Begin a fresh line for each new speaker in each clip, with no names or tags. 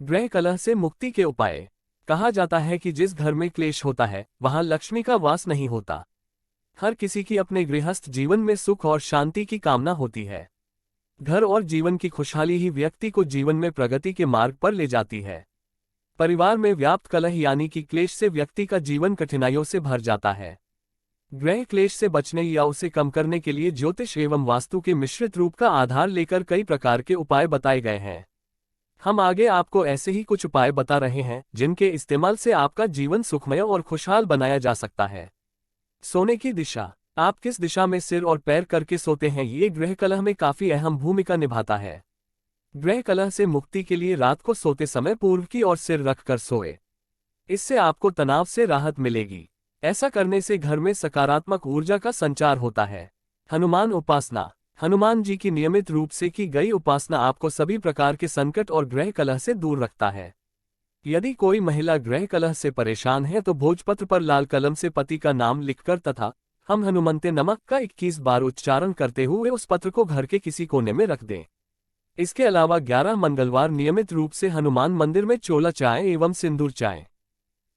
गृह कलह से मुक्ति के उपाय। कहा जाता है कि जिस घर में क्लेश होता है वहां लक्ष्मी का वास नहीं होता। हर किसी की अपने गृहस्थ जीवन में सुख और शांति की कामना होती है। घर और जीवन की खुशहाली ही व्यक्ति को जीवन में प्रगति के मार्ग पर ले जाती है। परिवार में व्याप्त कलह यानी कि क्लेश से व्यक्ति का जीवन कठिनाइयों से भर जाता है। गृह क्लेश से बचने या उसे कम करने के लिए ज्योतिष एवं वास्तु के मिश्रित रूप का आधार लेकर कई प्रकार के उपाय बताए गए हैं। हम आगे आपको ऐसे ही कुछ उपाय बता रहे हैं जिनके इस्तेमाल से आपका जीवन सुखमय और खुशहाल बनाया जा सकता है। सोने की दिशा। आप किस दिशा में सिर और पैर करके सोते हैं ये गृह कलह में काफी अहम भूमिका निभाता है। गृह कलह से मुक्ति के लिए रात को सोते समय पूर्व की ओर सिर रखकर सोए। इससे आपको तनाव से राहत मिलेगी। ऐसा करने से घर में सकारात्मक ऊर्जा का संचार होता है। हनुमान उपासना। हनुमान जी की नियमित रूप से की गई उपासना आपको सभी प्रकार के संकट और गृह कलह से दूर रखता है। यदि कोई महिला गृह कलह से परेशान है तो भोजपत्र पर लाल कलम से पति का नाम लिखकर तथा हम हनुमंते नमः का 21 बार उच्चारण करते हुए उस पत्र को घर के किसी कोने में रख दें। इसके अलावा 11 मंगलवार नियमित रूप से हनुमान मंदिर में चोला चाय एवं सिंदूर चाय।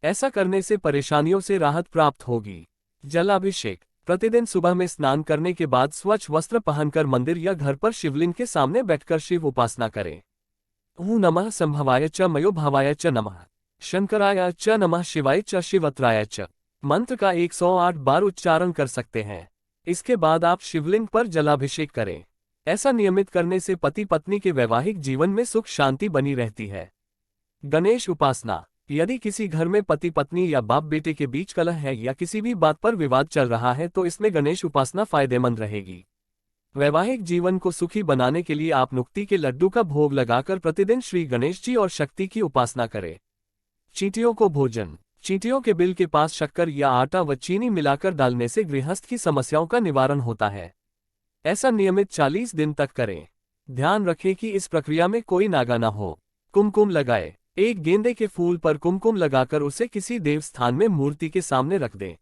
ऐसा करने से परेशानियों से राहत प्राप्त होगी। जलाभिषेक। प्रतिदिन सुबह में स्नान करने के बाद स्वच्छ वस्त्र पहनकर मंदिर या घर पर शिवलिंग के सामने बैठकर शिव उपासना करें। ॐ नमः संभवाय च मयो भावाय च नमः शंकराय च नमः शिवाय च शिवत्राय च मंत्र का 108 बार उच्चारण कर सकते हैं। इसके बाद आप शिवलिंग पर जलाभिषेक करें। ऐसा नियमित करने से पति पत्नी के वैवाहिक जीवन में सुख शांति बनी रहती है। गणेश उपासना। यदि किसी घर में पति पत्नी या बाप बेटे के बीच कलह है या किसी भी बात पर विवाद चल रहा है तो इसमें गणेश उपासना फायदेमंद रहेगी। वैवाहिक जीवन को सुखी बनाने के लिए आप नुक्ति के लड्डू का भोग लगाकर प्रतिदिन श्री गणेश जी और शक्ति की उपासना करें। चींटियों को भोजन। चींटियों के बिल के पास शक्कर या आटा व चीनी मिलाकर डालने से गृहस्थ की समस्याओं का निवारण होता है। ऐसा नियमित 40 दिन तक करें। ध्यान रखें कि इस प्रक्रिया में कोई नागा न हो। कुमकुम लगाए। एक गेंदे के फूल पर कुमकुम लगाकर उसे किसी देव स्थान में मूर्ति के सामने रख दें।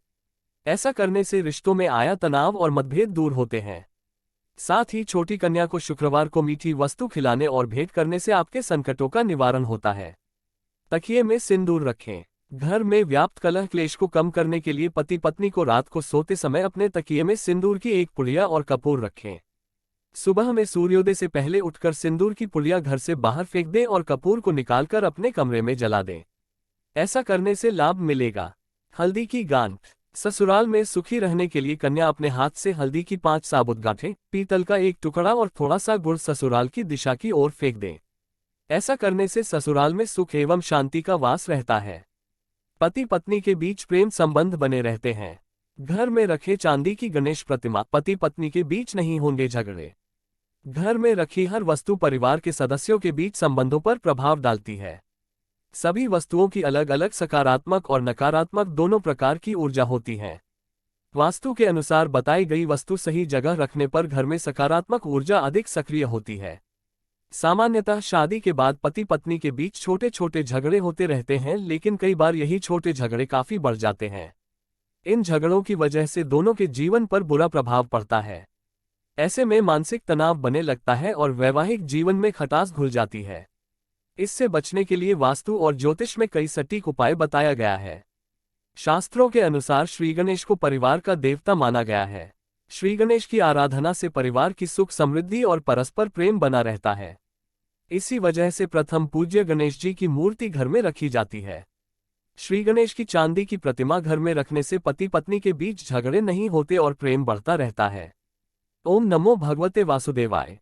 ऐसा करने से रिश्तों में आया तनाव और मतभेद दूर होते हैं। साथ ही छोटी कन्या को शुक्रवार को मीठी वस्तु खिलाने और भेंट करने से आपके संकटों का निवारण होता है। तकिए में सिंदूर रखें। घर में व्याप्त कलह क्लेश को कम करने के लिए पति पत्नी को रात को सोते समय अपने तकिए में सिंदूर की एक पुड़िया और कपूर रखें। सुबह में सूर्योदय से पहले उठकर सिंदूर की पुड़िया घर से बाहर फेंक दें और कपूर को निकालकर अपने कमरे में जला दें। ऐसा करने से लाभ मिलेगा। हल्दी की गांठ। ससुराल में सुखी रहने के लिए कन्या अपने हाथ से हल्दी की 5 साबुत गांठें, पीतल का एक टुकड़ा और थोड़ा सा गुड़ ससुराल की दिशा की ओर फेंक दें। ऐसा करने से ससुराल में सुख एवं शांति का वास रहता है। पति पत्नी के बीच प्रेम संबंध बने रहते हैं। घर में रखे चांदी की गणेश प्रतिमा। पति पत्नी के बीच नहीं होंगे झगड़े। घर में रखी हर वस्तु परिवार के सदस्यों के बीच संबंधों पर प्रभाव डालती है। सभी वस्तुओं की अलग अलग सकारात्मक और नकारात्मक दोनों प्रकार की ऊर्जा होती है। वास्तु के अनुसार बताई गई वस्तु सही जगह रखने पर घर में सकारात्मक ऊर्जा अधिक सक्रिय होती है। सामान्यतः शादी के बाद पति पत्नी के बीच छोटे छोटे झगड़े होते रहते हैं, लेकिन कई बार यही छोटे झगड़े काफी बढ़ जाते हैं। इन झगड़ों की वजह से दोनों के जीवन पर बुरा प्रभाव पड़ता है। ऐसे में मानसिक तनाव बने लगता है और वैवाहिक जीवन में खटास घुल जाती है। इससे बचने के लिए वास्तु और ज्योतिष में कई सटीक उपाय बताया गया है। शास्त्रों के अनुसार श्री गणेश को परिवार का देवता माना गया है। श्री गणेश की आराधना से परिवार की सुख समृद्धि और परस्पर प्रेम बना रहता है। इसी वजह से प्रथम पूज्य गणेश जी की मूर्ति घर में रखी जाती है। श्री गणेश की चांदी की प्रतिमा घर में रखने से पति पत्नी के बीच झगड़े नहीं होते और प्रेम बढ़ता रहता है। ओम नमो भगवते वासुदेवाय।